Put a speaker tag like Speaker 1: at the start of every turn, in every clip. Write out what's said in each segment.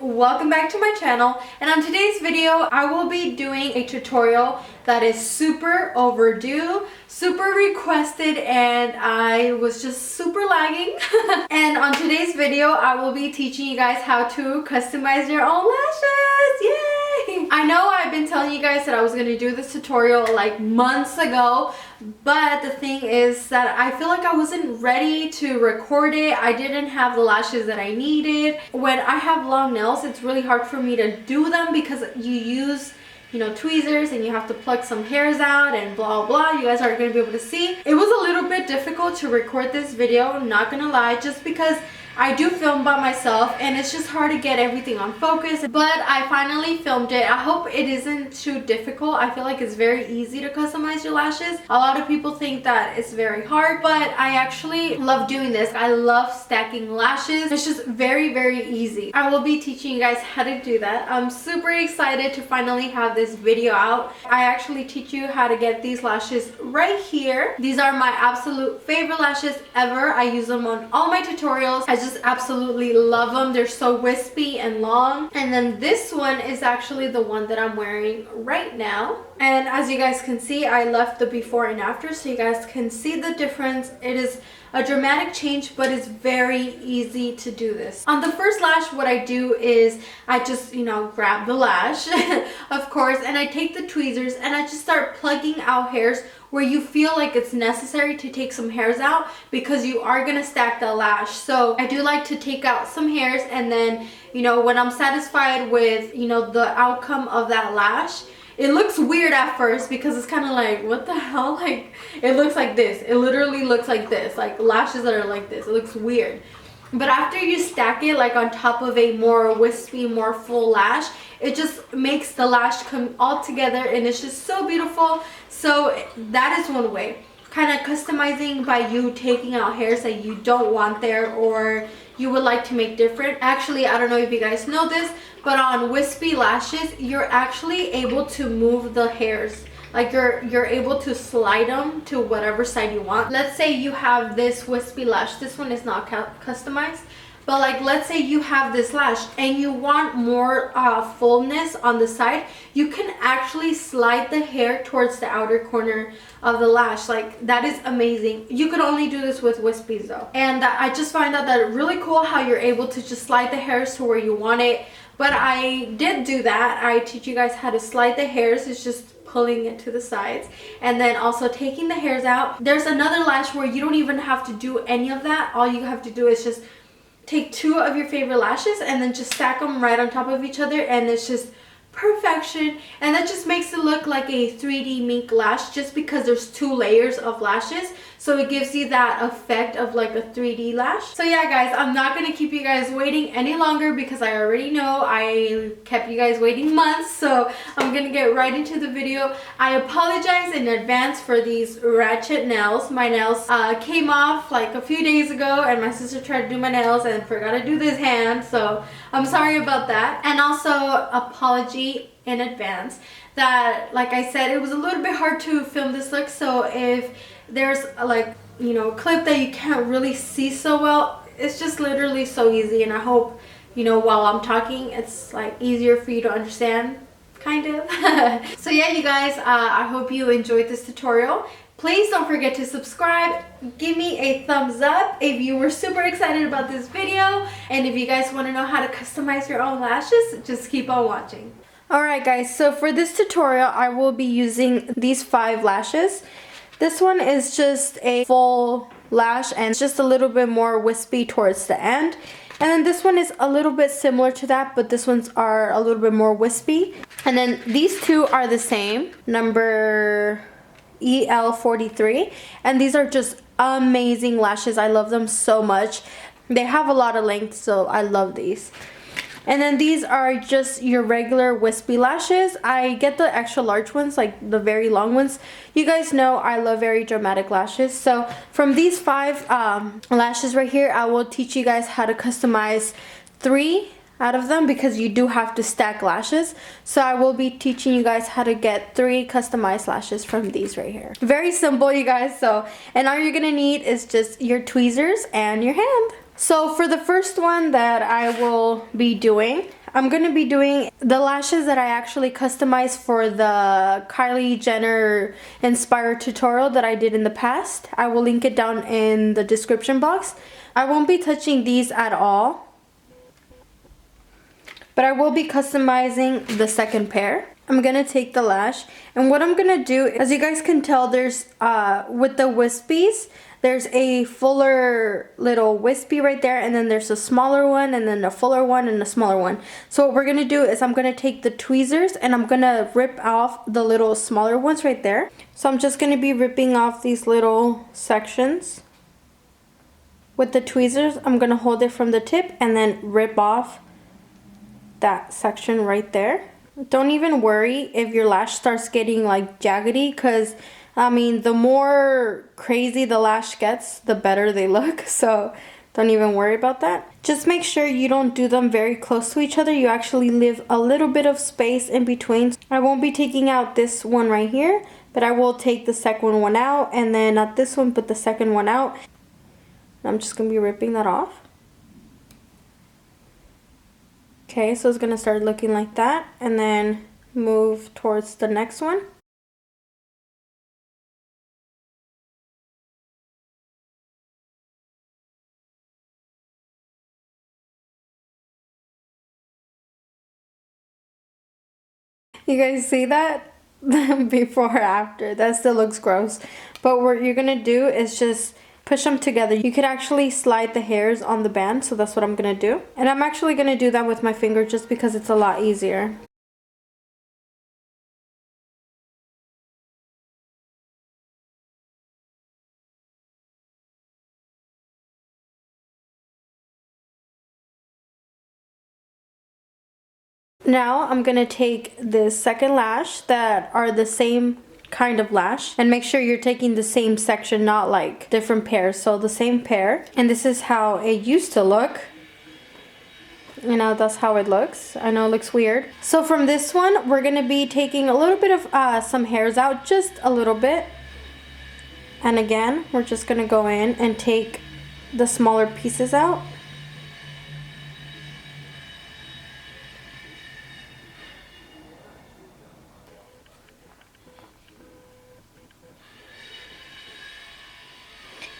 Speaker 1: welcome back to my channel. And on today's video I will be doing a tutorial that is super overdue, super requested, and I was just super lagging. And on today's video I will be teaching you guys how to customize your own lashes. Yay! I know I've been telling you guys that I was going to do this tutorial like months ago, but the thing is that I feel like I wasn't ready to record it. I didn't have the lashes that I needed. When I have long nails, it's really hard for me to do them because you use tweezers and you have to pluck some hairs out and blah blah. You guys aren't going to be able to see. It was a little bit difficult to record this video, not gonna lie, just because I do film by myself and it's just hard to get everything on focus, but I finally filmed it. I hope it isn't too difficult. I feel like it's very easy to customize your lashes. A lot of people think that it's very hard, but I actually love doing this. I love stacking lashes. It's just very easy. I will be teaching you guys how to do that. I'm super excited to finally have this video out. I actually teach you how to get these lashes right here. These are my absolute favorite lashes ever. I use them on all my tutorials. I just absolutely love them. They're so wispy and long. And then this one is actually the one that I'm wearing right now. And as you guys can see, I left the before and after so you guys can see the difference. It is a dramatic change, but it's very easy to do this. On the first lash, what I do is I just, grab the lash, of course, and I take the tweezers and I just start plugging out hairs where you feel like it's necessary to take some hairs out because you are gonna stack the lash. So I do like to take out some hairs, and then, when I'm satisfied with, the outcome of that lash, it looks weird at first because it's kind of like, what the hell? Like, it looks like this. It literally looks like this. Like lashes that are like this. It looks weird. But after you stack it like on top of a more wispy, more full lash, it just makes the lash come all together and it's just so beautiful. So that is one way. Kind of customizing by you taking out hairs that you don't want there or you would like to make different. Actually, I don't know if you guys know this, but on wispy lashes, you're actually able to move the hairs. Like you're able to slide them to whatever side you want. Let's say you have this wispy lash. This one is not customized. But like, let's say you have this lash and you want more fullness on the side, you can actually slide the hair towards the outer corner of the lash. Like, that is amazing. You could only do this with wispies though. And I just find out that really cool how you're able to just slide the hairs to where you want it. But I did do that. I teach you guys how to slide the hairs. It's just pulling it to the sides and then also taking the hairs out. There's another lash where you don't even have to do any of that. All you have to do is just take two of your favorite lashes and then just stack them right on top of each other, and it's just perfection. And that just makes it look like a 3D mink lash just because there's two layers of lashes, so it gives you that effect of like a 3D lash. So yeah guys, I'm not gonna keep you guys waiting any longer because I already know I kept you guys waiting months, so I'm gonna get right into the video. I apologize in advance for these ratchet nails. My nails came off like a few days ago and my sister tried to do my nails and forgot to do this hand, so I'm sorry about that. And also apology in advance that, like I said, it was a little bit hard to film this look, so if there's like clip that you can't really see so well, it's just literally so easy, and I hope while I'm talking it's like easier for you to understand, kind of. So yeah you guys, I hope you enjoyed this tutorial. Please don't forget to subscribe, give me a thumbs up if you were super excited about this video, and if you guys want to know how to customize your own lashes, just keep on watching. Alright guys, so for this tutorial I will be using these 5 lashes. This one is just a full lash and it's just a little bit more wispy towards the end. And then this one is a little bit similar to that, but this ones are a little bit more wispy. And then these two are the same, number EL43, and these are just amazing lashes. I love them so much. They have a lot of length, so I love these. And then these are just your regular wispy lashes. I get the extra large ones, like the very long ones. You guys know I love very dramatic lashes. So from these 5 lashes right here, I will teach you guys how to customize 3 out of them because you do have to stack lashes. So I will be teaching you guys how to get 3 customized lashes from these right here. Very simple you guys. So, and all you're gonna need is just your tweezers and your hand. So for the first one that I will be doing, I'm going to be doing the lashes that I actually customized for the Kylie Jenner inspired tutorial that I did in the past. I will link it down in the description box. I won't be touching these at all, but I will be customizing the second pair. I'm going to take the lash, and what I'm going to do, as you guys can tell, there's with the wispies, there's a fuller little wispy right there, and then there's a smaller one, and then a fuller one, and a smaller one. So what we're going to do is I'm going to take the tweezers, and I'm going to rip off the little smaller ones right there. So I'm just going to be ripping off these little sections. With the tweezers, I'm going to hold it from the tip, and then rip off that section right there. Don't even worry if your lash starts getting like jaggedy, because I mean, the more crazy the lash gets, the better they look. So don't even worry about that. Just make sure you don't do them very close to each other. You actually leave a little bit of space in between. I won't be taking out this one right here, but I will take the second one out, and then not this one, but the second one out. I'm just going to be ripping that off. Okay, so it's going to start looking like that, and then move towards the next one. You guys see that? Before or after. That still looks gross. But what you're going to do is just push them together. You could actually slide the hairs on the band, so that's what I'm going to do. And I'm actually going to do that with my finger just because it's a lot easier. Now I'm going to take this second lash that are the same kind of lash, and make sure you're taking the same section, not like different pairs. So the same pair, and this is how it used to look. You know, that's how it looks. I know it looks weird. So from this one, we're going to be taking a little bit of some hairs out, just a little bit. And again, we're just going to go in and take the smaller pieces out.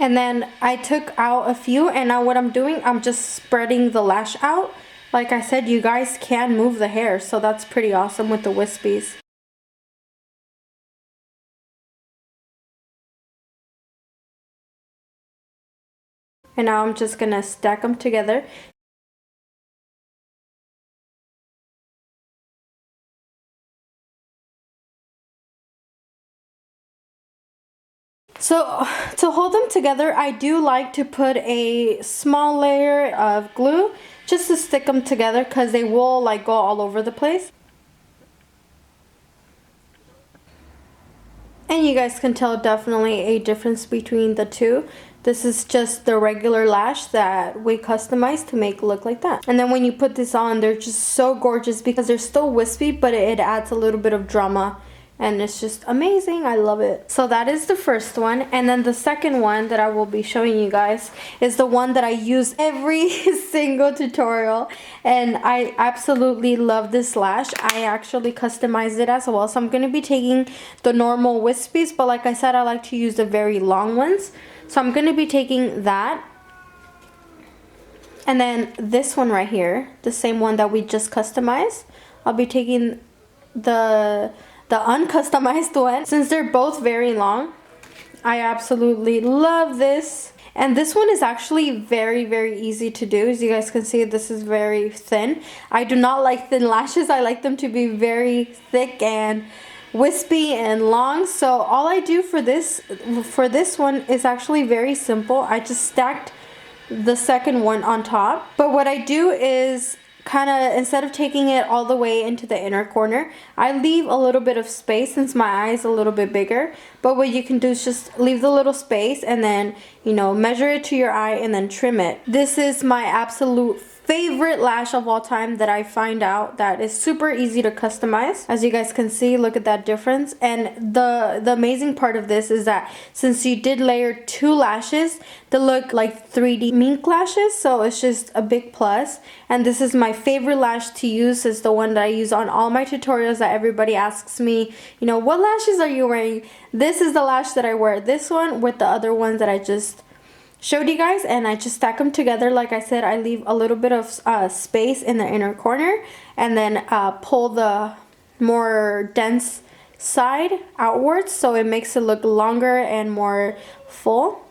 Speaker 1: And then I took out a few, and now what I'm doing, I'm just spreading the lash out. Like I said, you guys can move the hair, so that's pretty awesome with the wispies. And now I'm just gonna stack them together. So to hold them together, I do like to put a small layer of glue just to stick them together, because they will like go all over the place. And you guys can tell definitely a difference between the two. This is just the regular lash that we customized to make look like that. And then when you put this on, they're just so gorgeous because they're still wispy, but it adds a little bit of drama. And it's just amazing. I love it. So that is the first one. And then the second one that I will be showing you guys is the one that I use every single tutorial. And I absolutely love this lash. I actually customized it as well. So I'm going to be taking the normal wispies, but like I said, I like to use the very long ones. So I'm going to be taking that. And then this one right here, the same one that we just customized, I'll be taking the uncustomized one. Since they're both very long, I absolutely love this. And this one is actually very, very easy to do. As you guys can see, this is very thin. I do not like thin lashes. I like them to be very thick and wispy and long. So all I do for this one is actually very simple. I just stacked the second one on top. But what I do is kind of, instead of taking it all the way into the inner corner, I leave a little bit of space since my eye is a little bit bigger. But what you can do is just leave the little space and then, you know, measure it to your eye and then trim it. This is my absolute favorite lash of all time that I find out that is super easy to customize. As you guys can see, look at that difference. And the amazing part of this is that since you did layer 2 lashes, they look like 3D mink lashes, so it's just a big plus. And this is my favorite lash to use. It's the one that I use on all my tutorials that everybody asks me, you know, what lashes are you wearing? This is the lash that I wear. This one with the other ones that I just showed you guys, and I just stack them together. Like I said, I leave a little bit of space in the inner corner and then pull the more dense side outwards so it makes it look longer and more full.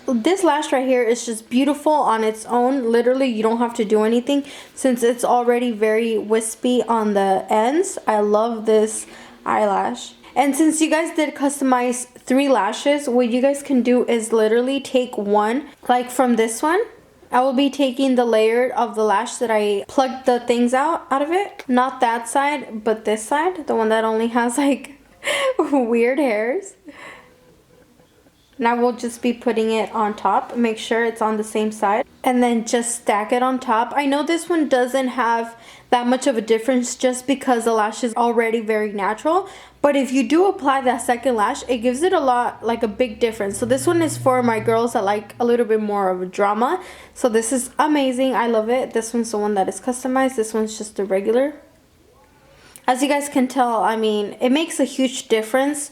Speaker 1: This lash right here is just beautiful on its own. Literally, you don't have to do anything since it's already very wispy on the ends. I love this eyelash. And since you guys did customize 3 lashes, what you guys can do is literally take one, like from this one. I will be taking the layer of the lash that I plugged the things out of it. Not that side, but this side. The one that only has like weird hairs. And I will just be putting it on top. Make sure it's on the same side. And then just stack it on top. I know this one doesn't have that much of a difference just because the lash is already very natural. But if you do apply that second lash, it gives it a lot, like a big difference. So this one is for my girls that like a little bit more of a drama. So this is amazing. I love it. This one's the one that is customized. This one's just the regular. As you guys can tell, I mean, it makes a huge difference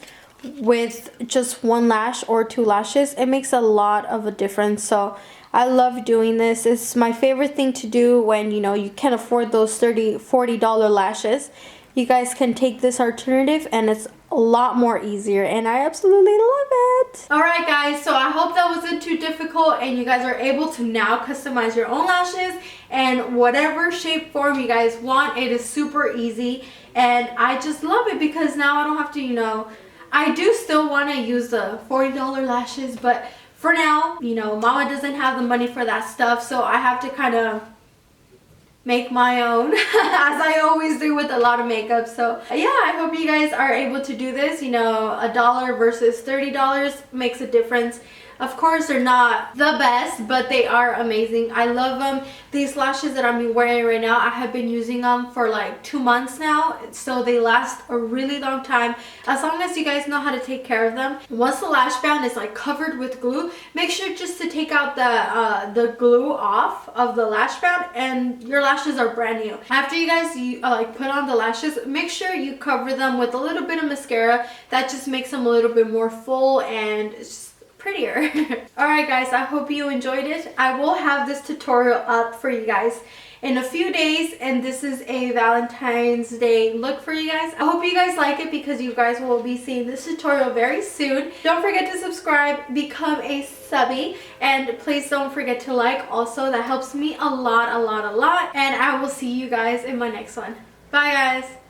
Speaker 1: with just 1 lash or 2 lashes. It makes a lot of a difference. So I love doing this. It's my favorite thing to do when, you know, you can't afford those $30, $40 lashes. You guys can take this alternative and it's a lot more easier, and I absolutely love it. Alright guys, so I hope that wasn't too difficult and you guys are able to now customize your own lashes and whatever shape form you guys want. It is super easy and I just love it because now I don't have to, you know, I do still want to use the $40 lashes, but for now, you know, mama doesn't have the money for that stuff, so I have to kind of make my own as I always do with a lot of makeup. So yeah, I hope you guys are able to do this. You know, $1 versus $30 makes a difference. Of course, they're not the best, but they are amazing. I love them. These lashes that I'm wearing right now, I have been using them for like 2 months now, so they last a really long time as long as you guys know how to take care of them. Once the lash band is like covered with glue, make sure just to take out the glue off of the lash band and your lashes are brand new. After you guys like put on the lashes, make sure you cover them with a little bit of mascara. That just makes them a little bit more full and it's just prettier. Alright guys, I hope you enjoyed it. I will have this tutorial up for you guys in a few days, and this is a Valentine's Day look for you guys. I hope you guys like it because you guys will be seeing this tutorial very soon. Don't forget to subscribe, become a subby, and please don't forget to like also. That helps me a lot, and I will see you guys in my next one. Bye guys.